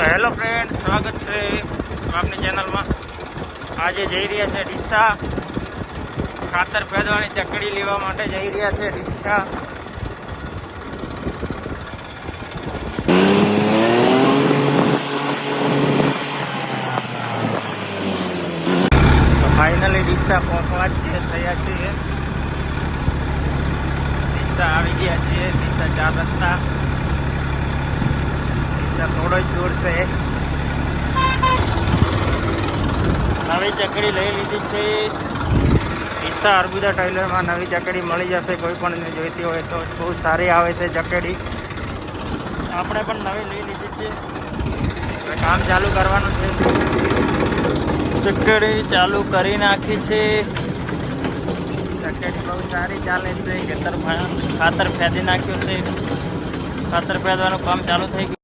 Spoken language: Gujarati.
હેલો ફ્રેન્ડ, સ્વાગત છે આપની ચેનલમાં। આજે જઈ રહ્યા છે ડીસા, ખાતર પેદવાની ચકડી લેવા માટે જઈ રહ્યા છે ડીસા। ફાઇનલી ડીસા પહોંચવા જ થયા છીએ। ડીસા આવી ગયા છીએ। ડીસા 4 રસ્તા, ડીસા થોડો જ દૂર છે। નવી ચકડી લઈ લીધી છે। ડીસા અર્બુદા ટેલરમાં નવી ચકડી મળી જશે, કોઈ પણ જોઈતી હોય તો। બહુ સારી આવે છે ચકડી, આપણે પણ નવી લઈ લીધી છે। કામ ચાલુ કરવાનું છે, ચકડી ચાલુ કરી નાખી છે। ચકડી બહુ સારી ચાલે છે। ખાતર ફેદી નાખ્યું છે, ખાતર ફેદવાનું કામ ચાલુ થઈ ગયું।